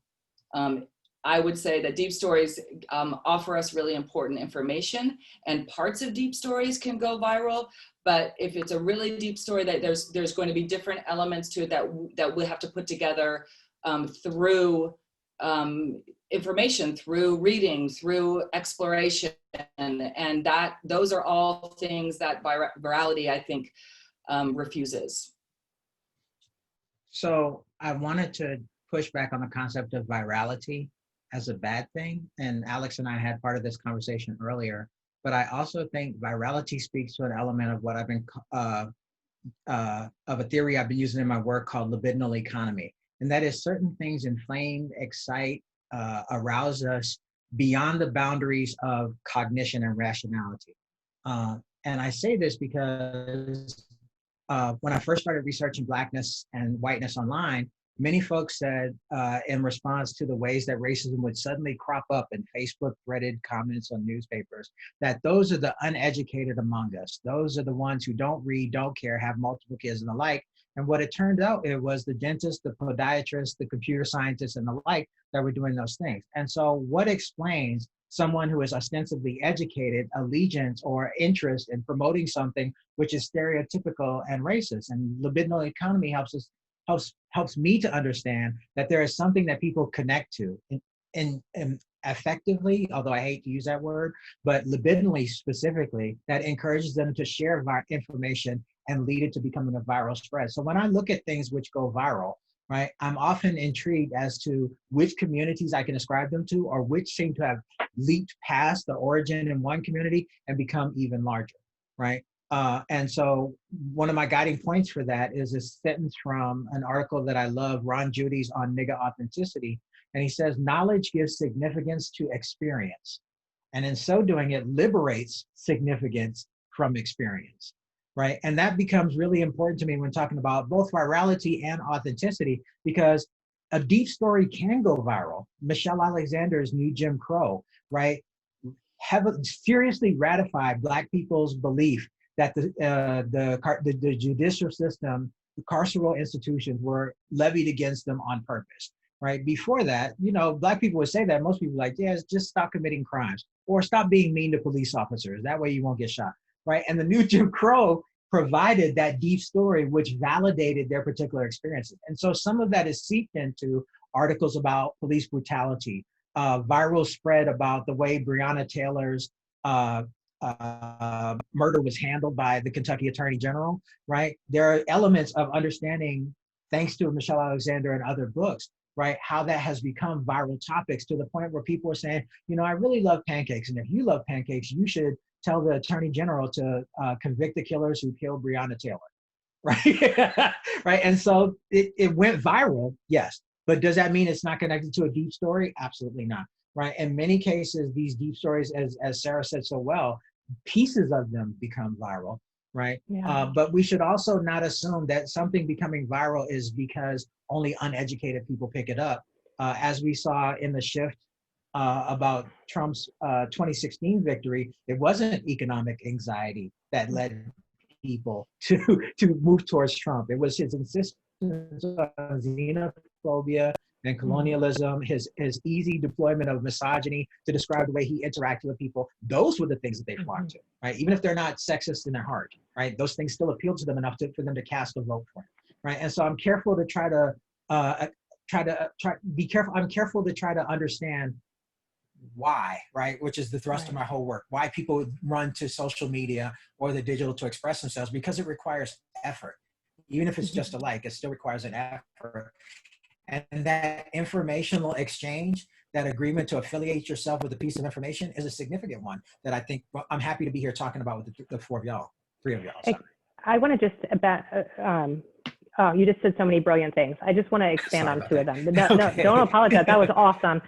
I would say that deep stories offer us really important information, and parts of deep stories can go viral. But if it's a really deep story, that there's going to be different elements to it that we have to put together through information, through reading, through exploration, and those are all things that virality, I think, refuses. So I wanted to push back on the concept of virality as a bad thing. And Alex and I had part of this conversation earlier, but I also think virality speaks to an element of what I've been, of a theory I've been using in my work called libidinal economy. And that is certain things inflame, excite, arouse us beyond the boundaries of cognition and rationality. And I say this because when I first started researching Blackness and whiteness online, many folks said in response to the ways that racism would suddenly crop up in Facebook threaded comments on newspapers, that those are the uneducated among us. Those are the ones who don't read, don't care, have multiple kids and the like. And what it turned out, it was the dentist, the podiatrist, the computer scientists and the like that were doing those things. And so what explains someone who is ostensibly educated allegiance or interest in promoting something which is stereotypical and racist? And libidinal economy helps me to understand that there is something that people connect to in effectively, although I hate to use that word, but libidinally specifically, that encourages them to share information and lead it to becoming a viral spread. So when I look at things which go viral, right, I'm often intrigued as to which communities I can ascribe them to, or which seem to have leaped past the origin in one community and become even larger, right? And so one of my guiding points for that is a sentence from an article that I love, Ron Judy's on nigga authenticity. And he says, knowledge gives significance to experience. And in so doing, it liberates significance from experience, right? And that becomes really important to me when talking about both virality and authenticity, because a deep story can go viral. Michelle Alexander's New Jim Crow, right, furiously ratified Black people's belief that the judicial system, the carceral institutions were levied against them on purpose, right? Before that, Black people would say that. Most people were like, yeah, just stop committing crimes or stop being mean to police officers. That way you won't get shot, right? And the New Jim Crow provided that deep story which validated their particular experiences. And so some of that is seeped into articles about police brutality, viral spread about the way Breonna Taylor's murder was handled by the Kentucky Attorney General, right? There are elements of understanding, thanks to Michelle Alexander and other books, right, how that has become viral topics to the point where people are saying, I really love pancakes. And if you love pancakes, you should tell the Attorney General to convict the killers who killed Breonna Taylor, right? Right. And so it went viral, yes. But does that mean it's not connected to a deep story? Absolutely not, right? In many cases, these deep stories, as Sarah said so well, pieces of them become viral, right? Yeah. But we should also not assume that something becoming viral is because only uneducated people pick it up. As we saw in the shift about Trump's 2016 victory, it wasn't economic anxiety that led people to move towards Trump. It was his insistence on xenophobia, and colonialism, his easy deployment of misogyny to describe the way he interacted with people, those were the things that they flocked to, right? Even if they're not sexist in their heart, right? Those things still appeal to them enough for them to cast a vote for him, right? And so I'm careful to try to understand why, right? Which is the thrust of my whole work. Why people run to social media or the digital to express themselves, because it requires effort. Even if it's just a like, it still requires an effort. And that informational exchange, that agreement to affiliate yourself with a piece of information, is a significant one that I think I'm happy to be here talking about with the three of y'all. Sorry. I want to just you just said so many brilliant things. I just want to expand on two of them. No, don't apologize. That was awesome.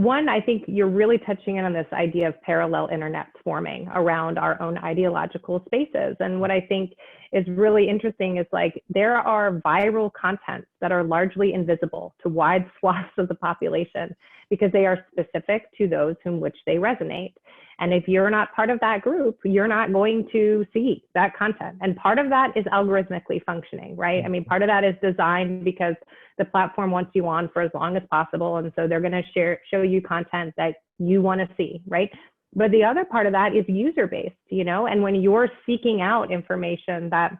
One, I think you're really touching in on this idea of parallel internets forming around our own ideological spaces. And what I think is really interesting is, like, there are viral contents that are largely invisible to wide swaths of the population because they are specific to those in which they resonate. And if you're not part of that group, you're not going to see that content. And part of that is algorithmically functioning, right? I mean, part of that is designed because the platform wants you on for as long as possible. And so they're going to show you content that you want to see, right? But the other part of that is user-based, you know, and when you're seeking out information that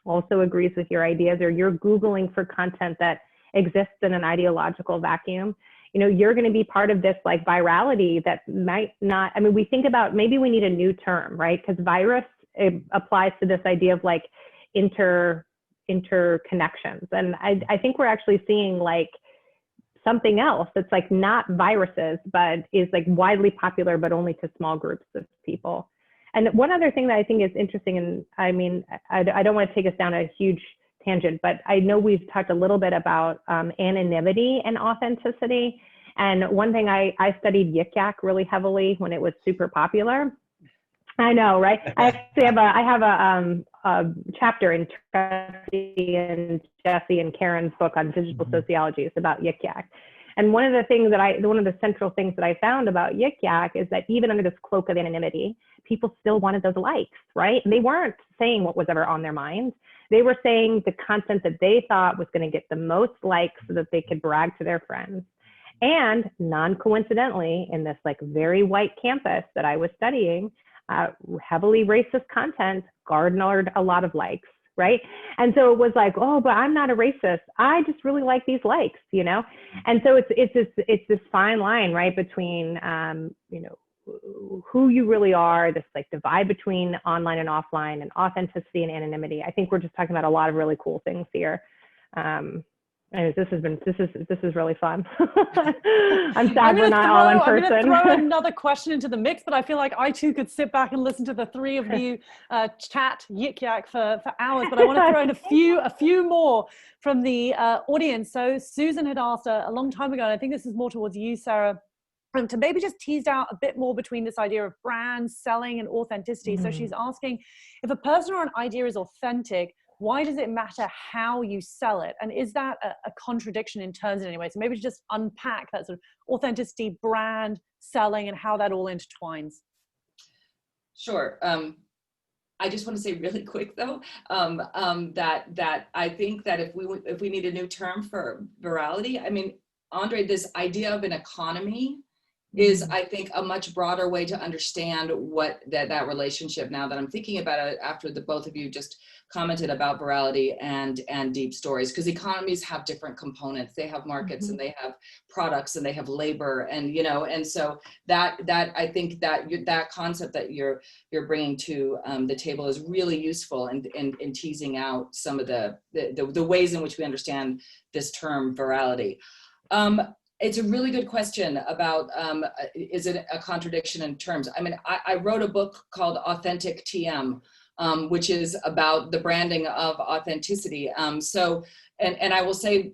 also agrees with your ideas, or you're Googling for content that exists in an ideological vacuum, you know, you're going to be part of this like virality that might not, I mean, we think about, maybe we need a new term, right? Because virus, it applies to this idea of like interconnections. And I think we're actually seeing like something else that's like not viruses, but is like widely popular, but only to small groups of people. And one other thing that I think is interesting, and I mean, I don't want to take us down a huge tangent, but I know we've talked a little bit about anonymity and authenticity. And one thing I studied Yik Yak really heavily when it was super popular. I know, right? I actually have a chapter in Tracy and Jesse and Karen's book on digital sociology. It's about Yik Yak. And one of the central things that I found about Yik Yak is that even under this cloak of anonymity, people still wanted those likes, right? And they weren't saying what was ever on their mind. They were saying the content that they thought was going to get the most likes so that they could brag to their friends. And non-coincidentally, in this like very white campus that I was studying, heavily racist content garnered a lot of likes, right? And so it was like, oh, but I'm not a racist. I just really like these likes, you know? And so it's this fine line, right, between, you know, who you really are, this like divide between online and offline, and authenticity and anonymity. I think we're just talking about a lot of really cool things here. And this is really fun. I'm sad we're not all in person. I'm going to throw another question into the mix, but I feel like I too could sit back and listen to the three of you chat Yik Yak for hours. But I want to throw in a few more from the audience. So Susan had asked a long time ago, and I think this is more towards you, Sarah, to maybe just tease out a bit more between this idea of brands, selling, and authenticity. So she's asking, if a person or an idea is authentic, why does it matter how you sell it? And is that a contradiction in terms in any way? So maybe just unpack that sort of authenticity, brand, selling, and how that all intertwines. Sure. I just want to say really quick though, that I think that if we need a new term for virality, I mean, Andre, this idea of an economy is, I think, a much broader way to understand what that relationship, now that I'm thinking about it after the both of you just commented about virality and deep stories, because economies have different components. They have markets and they have products and they have labor, and you know, and so that I think that concept that you're bringing to the table is really useful in teasing out some of the ways in which we understand this term virality. It's a really good question about, is it a contradiction in terms? I mean, I wrote a book called Authentic TM, which is about the branding of authenticity. So, and I will say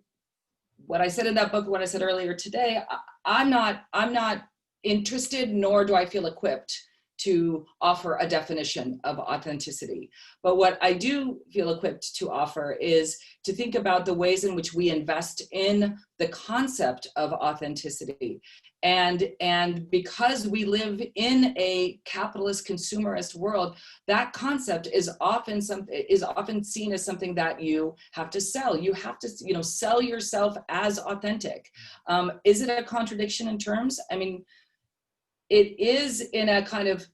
what I said in that book, what I said earlier today, I'm not interested, nor do I feel equipped to offer a definition of authenticity. But what I do feel equipped to offer is to think about the ways in which we invest in the concept of authenticity. And because we live in a capitalist consumerist world, that concept is often seen as something that you have to sell. You have to, sell yourself as authentic. Is it a contradiction in terms? I mean, it is in a kind of,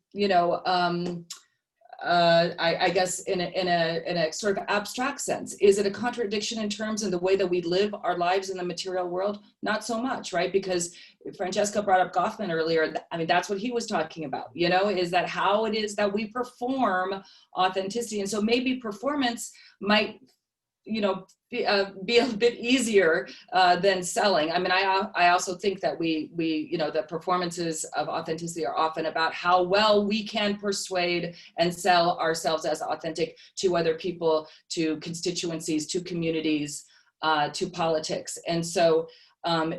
I guess in a sort of abstract sense. Is it a contradiction in terms of the way that we live our lives in the material world? Not so much, right? Because Francesca brought up Goffman earlier. I mean, that's what he was talking about, is that how it is that we perform authenticity. And so maybe performance might, be a bit easier than selling. I mean, I also think that we the performances of authenticity are often about how well we can persuade and sell ourselves as authentic to other people, to constituencies, to communities, to politics. And so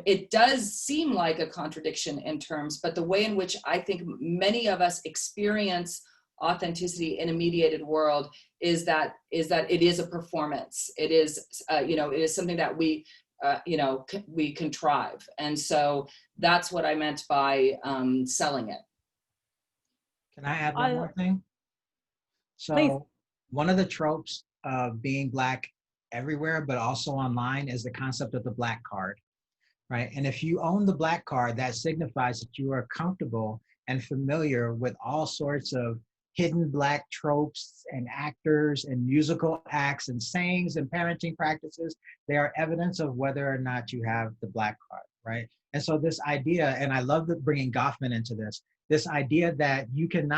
it does seem like a contradiction in terms, but the way in which I think many of us experience authenticity in a mediated world is that it is a performance. It is, it is something that we contrive. And so that's what I meant by selling it. Can I add one more thing? So Please. One of the tropes of being Black everywhere, but also online, is the concept of the Black card, right? And if you own the Black card, that signifies that you are comfortable and familiar with all sorts of hidden Black tropes and actors and musical acts and sayings and parenting practices. They are evidence of whether or not you have the Black card, right? And so this idea, and I love bringing Goffman into this idea that you can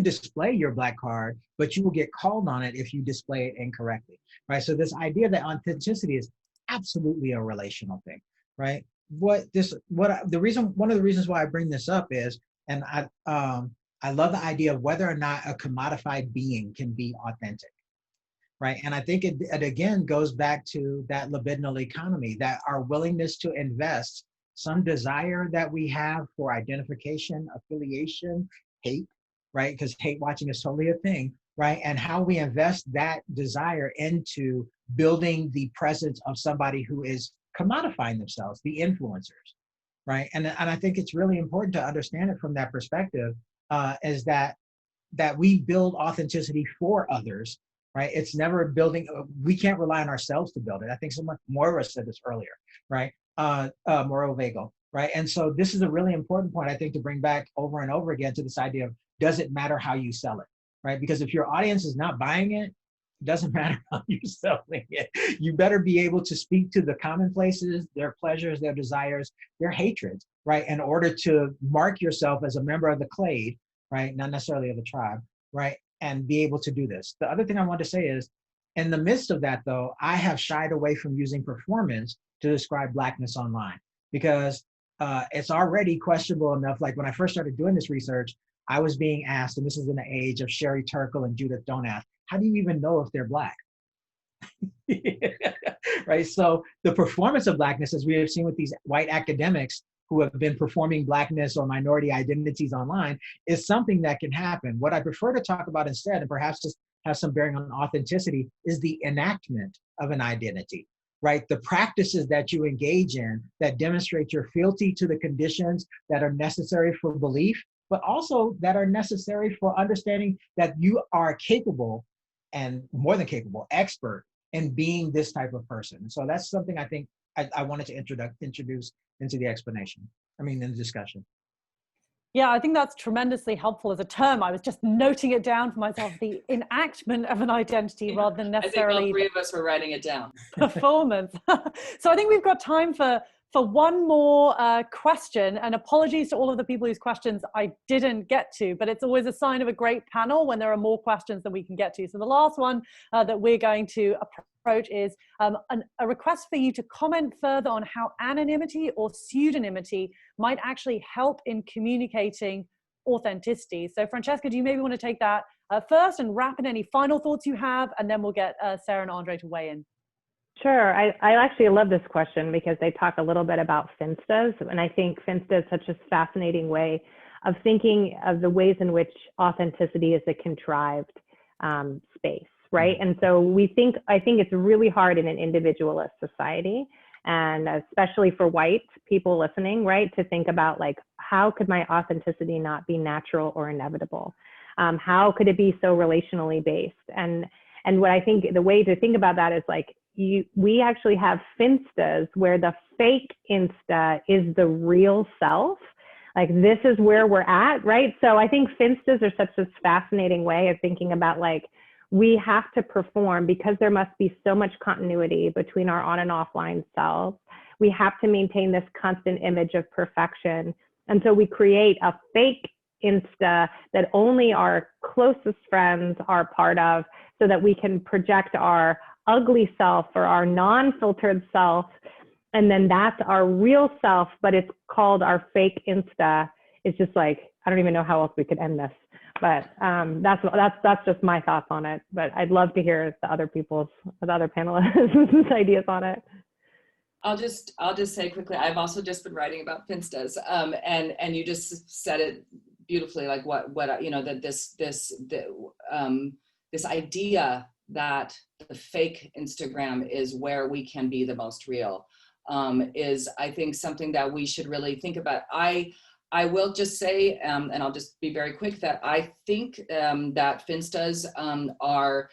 display your Black card, but you will get called on it if you display it incorrectly, right? So this idea that authenticity is absolutely a relational thing, right? One of the reasons why I bring this up is, and I love the idea of whether or not a commodified being can be authentic, right? And I think it again goes back to that libidinal economy, that our willingness to invest some desire that we have for identification, affiliation, hate, right? Because hate watching is totally a thing, right? And how we invest that desire into building the presence of somebody who is commodifying themselves, the influencers, right? And I think it's really important to understand it from that perspective, is that we build authenticity for others, right? It's never building, we can't rely on ourselves to build it. I think Moira said this earlier, right? Moira Vagel, right? And so this is a really important point, I think, to bring back over and over again to this idea of, does it matter how you sell it, right? Because if your audience is not buying it, it doesn't matter how you're selling it. You better be able to speak to the commonplaces, their pleasures, their desires, their hatreds, right? In order to mark yourself as a member of the clade, right? Not necessarily of the tribe, right? And be able to do this. The other thing I want to say is, in the midst of that though, I have shied away from using performance to describe Blackness online, because it's already questionable enough. Like when I first started doing this research, I was being asked, and this is in the age of Sherry Turkle and Judith Donath, how do you even know if they're Black? Right? So the performance of Blackness, as we have seen with these white academics who have been performing Blackness or minority identities online, is something that can happen. What I prefer to talk about instead, and perhaps just have some bearing on authenticity, is the enactment of an identity, right? The practices that you engage in that demonstrate your fealty to the conditions that are necessary for belief, but also that are necessary for understanding that you are capable, and more than capable, expert in being this type of person. So that's something I think I wanted to introduce into the explanation. In the discussion. Yeah, I think that's tremendously helpful as a term. I was just noting it down for myself, the enactment of an identity rather than necessarily— I think all three of us were writing it down. Performance. So I think we've got time for one more question, and apologies to all of the people whose questions I didn't get to, but it's always a sign of a great panel when there are more questions than we can get to. So the last one that we're going to approach is a request for you to comment further on how anonymity or pseudonymity might actually help in communicating authenticity. So Francesca, do you maybe want to take that first and wrap in any final thoughts you have, and then we'll get Sarah and Andre to weigh in. Sure. I actually love this question because they talk a little bit about finstas, and I think finsta is such a fascinating way thinking of the ways in which authenticity is a contrived space, right? And so I think it's really hard in an individualist society, and especially for white people listening, right, to think about like, how could my authenticity not be natural or inevitable? How could it be so relationally based? And what I think the way to think about that is like, we actually have finstas where the fake Insta is the real self. Like, this is where we're at, right? So I think finstas are such a fascinating way of thinking about like, we have to perform because there must be so much continuity between our on and offline selves. We have to maintain this constant image of perfection. And so we create a fake Insta that only our closest friends are part of, so that we can project our ugly self or our non-filtered self. And then that's our real self, but it's called our fake Insta. It's just like, I don't even know how else we could end this. But that's just my thoughts on it. But I'd love to hear the other panelists' ideas on it. I'll just say quickly, I've also just been writing about finstas, and you just said it beautifully, like what you know, that this idea that the fake Instagram is where we can be the most real, is, I think, something that we should really think about. I will just say, and I'll just be very quick, that I think that finstas are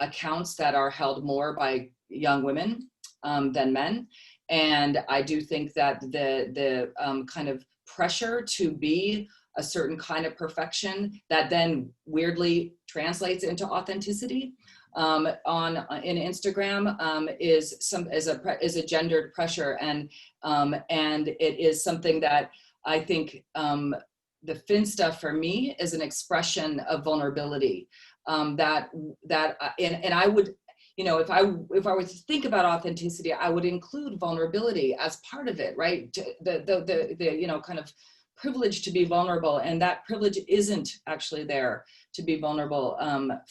accounts that are held more by young women than men. And I do think that the kind of pressure to be a certain kind of perfection that then weirdly translates into authenticity in Instagram is a gendered pressure, and it is something that I think the Finsta for me is an expression of vulnerability, and I would, you know, if I were to think about authenticity, I would include vulnerability as part of it, right? The you know, kind of privilege to be vulnerable, and that privilege isn't actually there to be vulnerable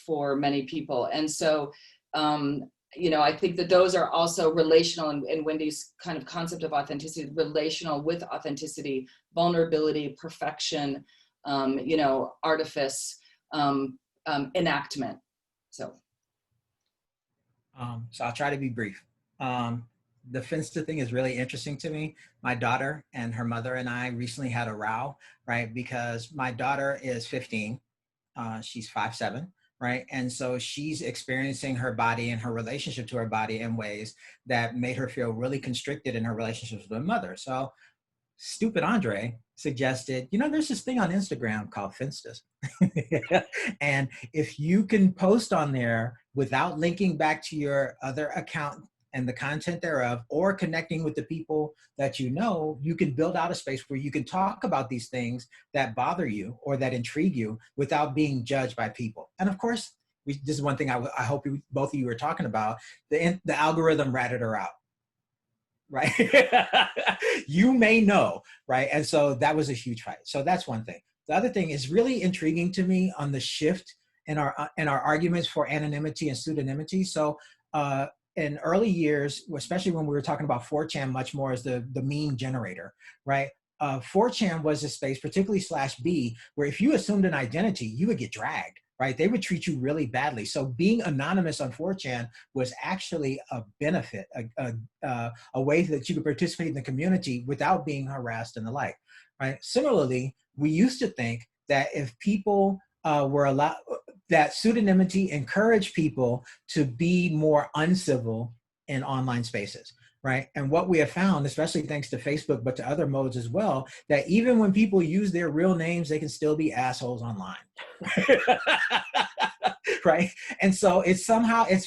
for many people. And so you know, I think that those are also relational, in Wendy's kind of concept of authenticity, relational with authenticity, vulnerability, perfection, you know, artifice, enactment. So I'll try to be brief. The Finsta thing is really interesting to me. My daughter and her mother and I recently had a row, right? Because my daughter is 15, she's 5'7", right? And so she's experiencing her body and her relationship to her body in ways that made her feel really constricted in her relationships with her mother. So stupid Andre suggested, you know, there's this thing on Instagram called Finstas. And if you can post on there without linking back to your other account and the content thereof, or connecting with the people that you know, you can build out a space where you can talk about these things that bother you or that intrigue you without being judged by people. And of course, this is one thing I hope both of you were talking about, the algorithm ratted her out, right? You may know, right? And so that was a huge fight. So that's one thing. The other thing is really intriguing to me on the shift in our arguments for anonymity and pseudonymity. So in early years, especially when we were talking about 4chan much more as the meme generator, right? 4chan was a space, particularly /B, where if you assumed an identity, you would get dragged, right? They would treat you really badly. So being anonymous on 4chan was actually a benefit, a way that you could participate in the community without being harassed and the like, right? Similarly, we used to think that if people were allowed, that pseudonymity encouraged people to be more uncivil in online spaces, right? And what we have found, especially thanks to Facebook, but to other modes as well, that even when people use their real names, they can still be assholes online, right? And so it's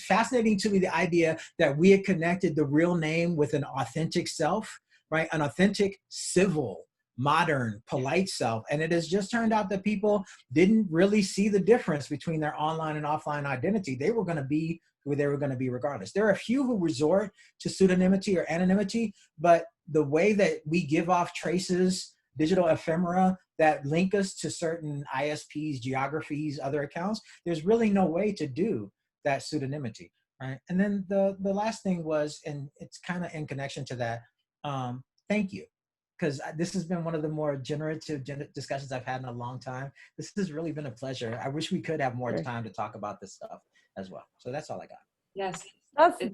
fascinating to me, the idea that we had connected the real name with an authentic self, right? An authentic, civil, modern, polite self. And it has just turned out that people didn't really see the difference between their online and offline identity. They were going to be who they were going to be regardless. There are a few who resort to pseudonymity or anonymity, but the way that we give off traces, digital ephemera that link us to certain ISPs, geographies, other accounts, there's really no way to do that pseudonymity, right? And then the last thing was, and it's kind of in connection to that, thank you. because this has been one of the more generative discussions I've had in a long time. This has really been a pleasure. I wish we could have more time to talk about this stuff as well. So that's all I got. Yes. That's a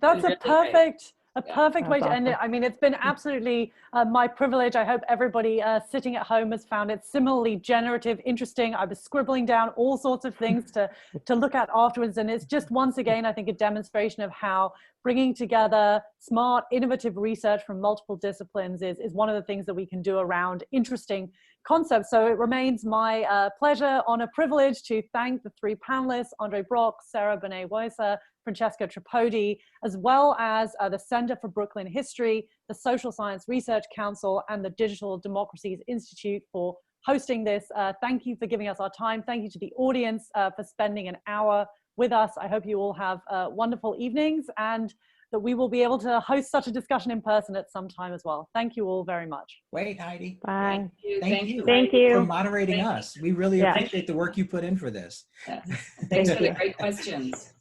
perfect way to end it. Awesome. I mean, it's been absolutely my privilege. I hope everybody sitting at home has found it similarly generative, interesting. I was scribbling down all sorts of things to look at afterwards. And it's just, once again, I think a demonstration of how bringing together smart, innovative research from multiple disciplines is one of the things that we can do around interesting concepts. So it remains my pleasure, honor, privilege to thank the three panelists, Andre Brock, Sarah Banet-Weiser, Francesca Tripodi, as well as the Center for Brooklyn History, the Social Science Research Council, and the Digital Democracies Institute for hosting this. Thank you for giving us our time. Thank you to the audience for spending an hour with us. I hope you all have wonderful evenings, and that we will be able to host such a discussion in person at some time as well. Thank you all very much. Wait, Heidi. Bye. Thank you. Thank you for moderating us. We really appreciate the work you put in for this. Yes. Thanks for the great questions.